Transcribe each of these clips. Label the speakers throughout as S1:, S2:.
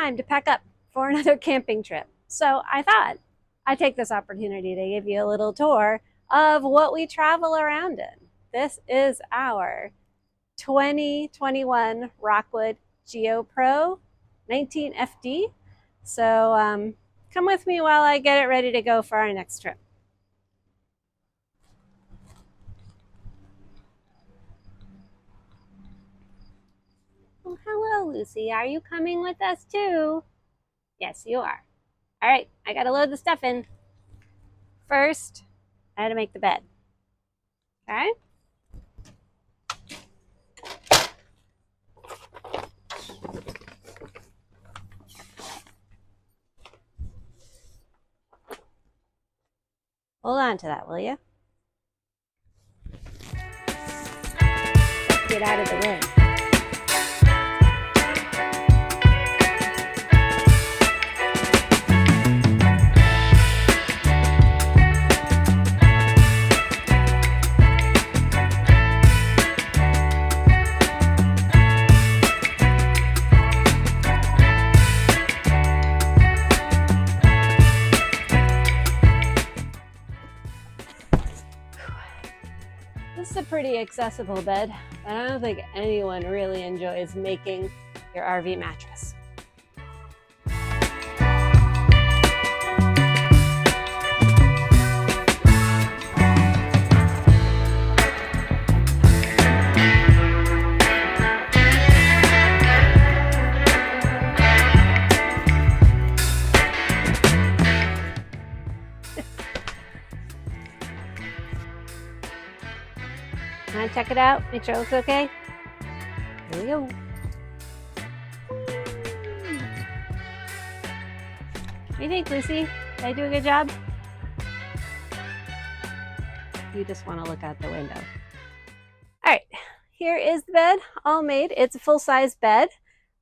S1: time to pack up for another camping trip. So I thought I'd take this opportunity to give you a little tour of what we travel around in. This is our 2021 Rockwood Geo Pro 19 FD. So come with me while I get it ready to go for our next trip. Oh, hello, Lucy. Are you coming with us too? Yes, you are. All right, I gotta load the stuff in. First, I had to make the bed. Okay. Hold on to that, will you? Get out of the way. This is a pretty accessible bed, but I don't think anyone really enjoys making your RV mattress. Want to check it out? Make sure it looks okay? Here we go. What do you think, Lucy? Did I do a good job? You just want to look out the window. All right, here is the bed, all made. It's a full-size bed,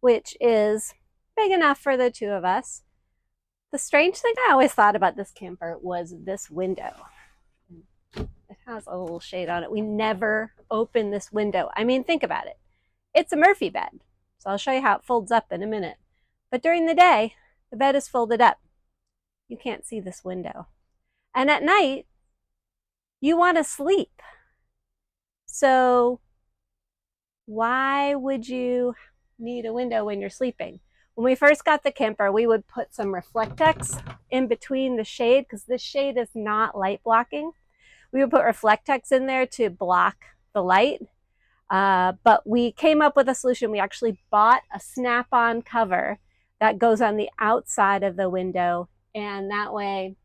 S1: which is big enough for the two of us. The strange thing I always thought about this camper was this window. It has a little shade on it. We never open this window. I mean, think about it. It's a Murphy bed, so I'll show you how it folds up in a minute. But during the day, the bed is folded up. You can't see this window. And at night, you want to sleep. So why would you need a window when you're sleeping? When we first got the camper, we would put some Reflectex in between the shade because this shade is not light blocking. We would put Reflectex in there to block the light, but we came up with a solution. We actually bought a snap-on cover that goes on the outside of the window, and that way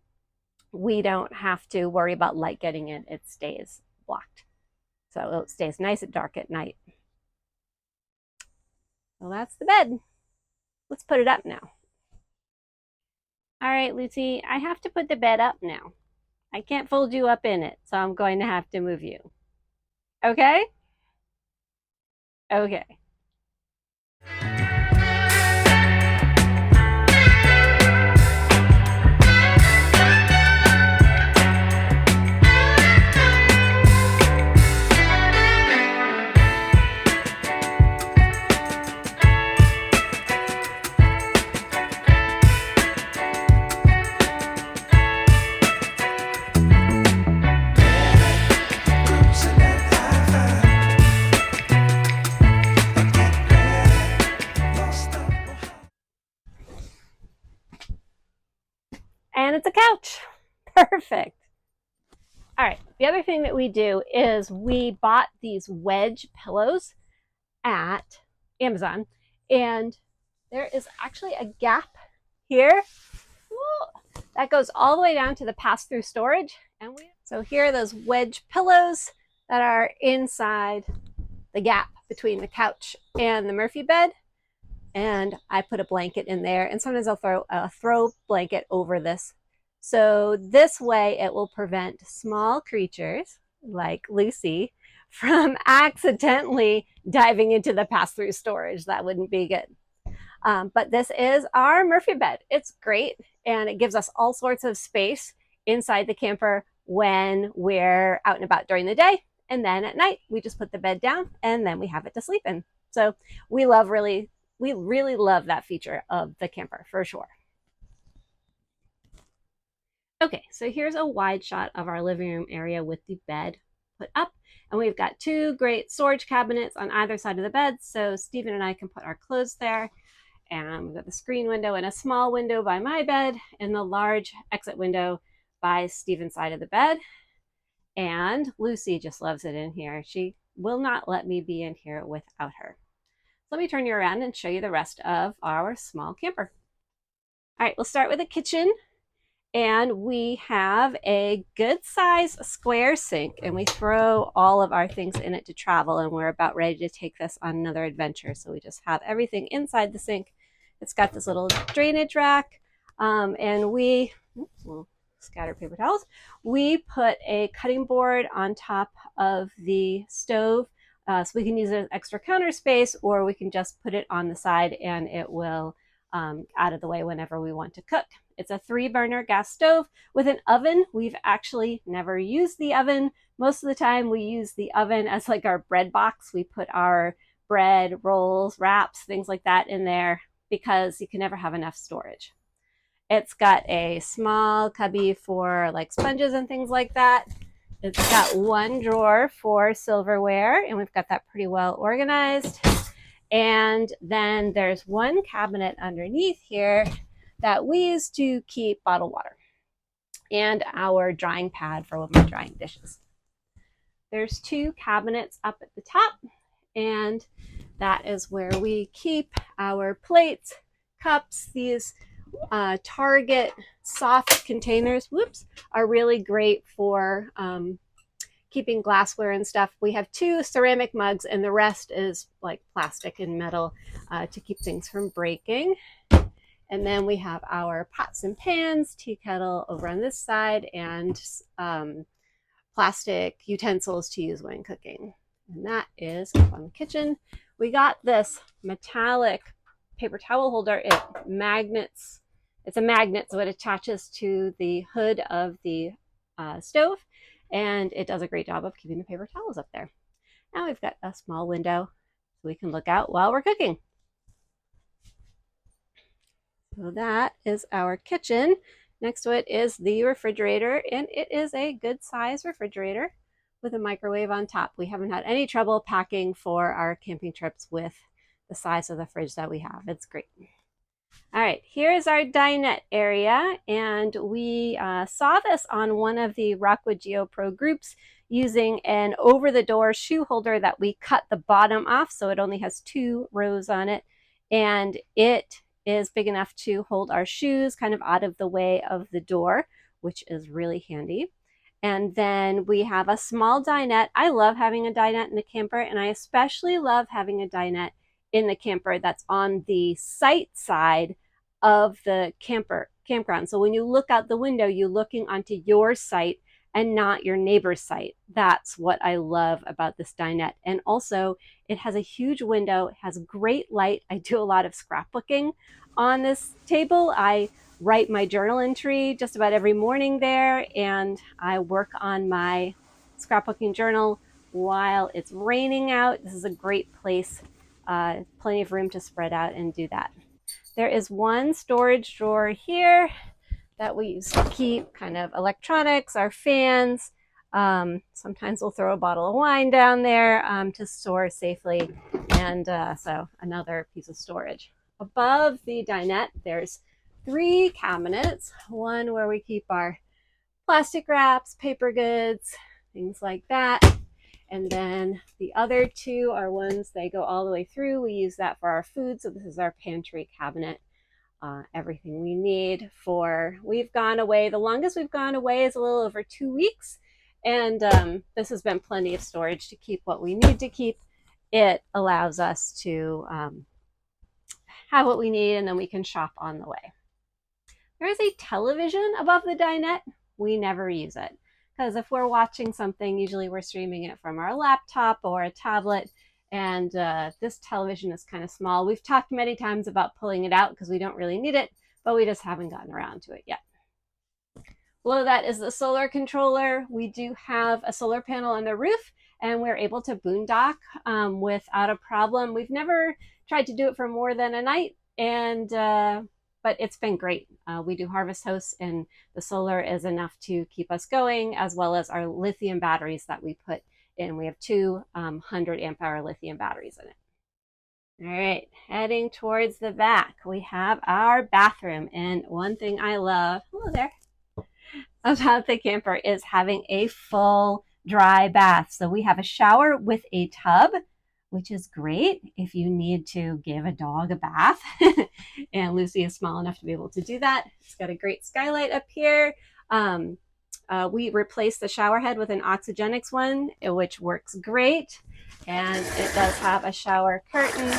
S1: we don't have to worry about light getting in. It stays blocked. So it stays nice and dark at night. So that's the bed. Let's put it up now. All right, Lucy, I have to put the bed up now. I can't fold you up in it, so I'm going to have to move you. Okay? Okay. And it's a couch. Perfect. All right, the other thing that we do is we bought these wedge pillows at Amazon, and there is actually a gap here that goes all the way down to the pass-through storage. And so here are those wedge pillows that are inside the gap between the couch and the Murphy bed. And I put a blanket in there, and sometimes I'll throw a throw blanket over this. So this way it will prevent small creatures like Lucy from accidentally diving into the pass-through storage. That wouldn't be good. But this is our Murphy bed. It's great, and it gives us all sorts of space inside the camper when we're out and about during the day. And then at night, we just put the bed down, and then we have it to sleep in. So we love really we really love that feature of the camper for sure. Okay, so here's a wide shot of our living room area with the bed put up. And we've got two great storage cabinets on either side of the bed, so Stephen and I can put our clothes there. And we've got the screen window and a small window by my bed, and the large exit window by Stephen's side of the bed. And Lucy just loves it in here. She will not let me be in here without her. So let me turn you around and show you the rest of our small camper. All right, we'll start with the kitchen. And we have a good size square sink, and we throw all of our things in it to travel, and we're about ready to take this on another adventure. So we just have everything inside the sink. It's got this little drainage rack, and we scatter paper towels. We put a cutting board on top of the stove, so we can use it as extra counter space, or we can just put it on the side and it will out of the way whenever we want to cook. It's a 3-burner gas stove with an oven. We've actually never used the oven. Most of the time we use the oven as like our bread box. We put our bread, rolls, wraps, things like that in there because you can never have enough storage. It's got a small cubby for like sponges and things like that. It's got one drawer for silverware, and we've got that pretty well organized. And then there's one cabinet underneath here that we use to keep bottled water and our drying pad for when we're drying dishes. There's 2 cabinets up at the top, and that is where we keep our plates, cups. These Target soft containers, are really great for keeping glassware and stuff. We have 2 ceramic mugs, and the rest is like plastic and metal to keep things from breaking. And then we have our pots and pans, tea kettle over on this side, and plastic utensils to use when cooking. And that is up on the kitchen. We got this metallic paper towel holder. It's a magnet, so it attaches to the hood of the stove, and it does a great job of keeping the paper towels up there. Now we've got a small window so we can look out while we're cooking. So that is our kitchen. Next to it is the refrigerator, and it is a good size refrigerator with a microwave on top. We haven't had any trouble packing for our camping trips with the size of the fridge that we have. It's great. All right, here's our dinette area, and we saw this on one of the Rockwood Geo Pro groups using an over-the-door shoe holder that we cut the bottom off, so it only has 2 rows on it, and it is big enough to hold our shoes kind of out of the way of the door, which is really handy. And then we have a small dinette. I love having a dinette in the camper, and I especially love having a dinette in the camper that's on the site side of the campground. So when you look out the window, you're looking onto your site and not your neighbor's site. That's what I love about this dinette. And also it has a huge window, it has great light. I do a lot of scrapbooking on this table. I write my journal entry just about every morning there, and I work on my scrapbooking journal while it's raining out. This is a great place, plenty of room to spread out and do that. There is one storage drawer here that we use to keep kind of electronics, our fans. Sometimes we'll throw a bottle of wine down there to store safely, and so another piece of storage. Above the dinette, there's 3 cabinets, one where we keep our plastic wraps, paper goods, things like that. And then the other 2 are ones, they go all the way through. We use that for our food. So this is our pantry cabinet. Everything we need for, we've gone away. The longest we've gone away is a little over 2 weeks. And this has been plenty of storage to keep what we need to keep. It allows us to have what we need, and then we can shop on the way. There is a television above the dinette. We never use it, because if we're watching something, usually we're streaming it from our laptop or a tablet, and this television is kind of small. We've talked many times about pulling it out because we don't really need it, but we just haven't gotten around to it yet. Below that is the solar controller. We do have a solar panel on the roof, and we're able to boondock without a problem. We've never tried to do it for more than a night, and but it's been great. We do harvest hosts, and the solar is enough to keep us going, as well as our lithium batteries that we put in. We have two 100 amp hour lithium batteries in it. All right, heading towards the back, we have our bathroom. And one thing I love, hello there, about the camper is having a full dry bath. So we have a shower with a tub, which is great if you need to give a dog a bath. And Lucy is small enough to be able to do that. It's got a great skylight up here. We replaced the shower head with an Oxygenics one, which works great. And it does have a shower curtain,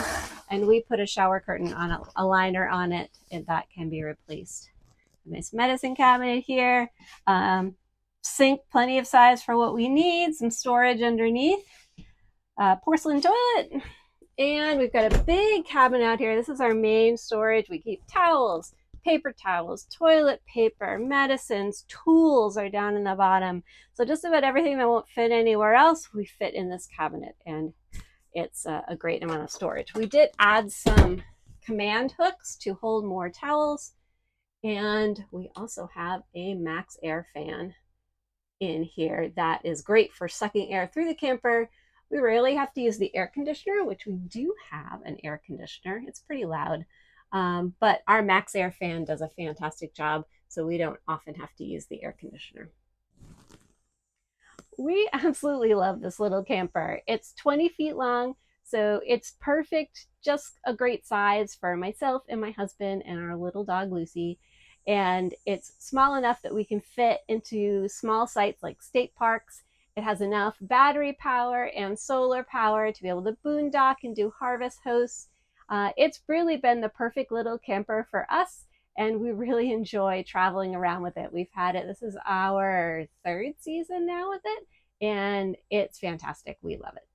S1: and we put a shower curtain on a liner on it, and that can be replaced. Nice medicine cabinet here. Sink, plenty of size for what we need. Some storage underneath. Porcelain toilet. And we've got a big cabinet out here. This is our main storage. We keep towels, paper towels, toilet paper, medicines, tools are down in the bottom. So just about everything that won't fit anywhere else, we fit in this cabinet, and it's a great amount of storage. We did add some command hooks to hold more towels, and we also have a max air fan in here that is great for sucking air through the camper. We rarely have to use the air conditioner, which we do have an air conditioner. It's pretty loud. But our max air fan does a fantastic job, so we don't often have to use the air conditioner. We absolutely love this little camper. It's 20 feet long, so it's perfect, just a great size for myself and my husband and our little dog Lucy. And it's small enough that we can fit into small sites like state parks. It has enough battery power and solar power to be able to boondock and do harvest hosts. It's really been the perfect little camper for us, and we really enjoy traveling around with it. We've had it, this is our 3rd season now with it, and it's fantastic. We love it.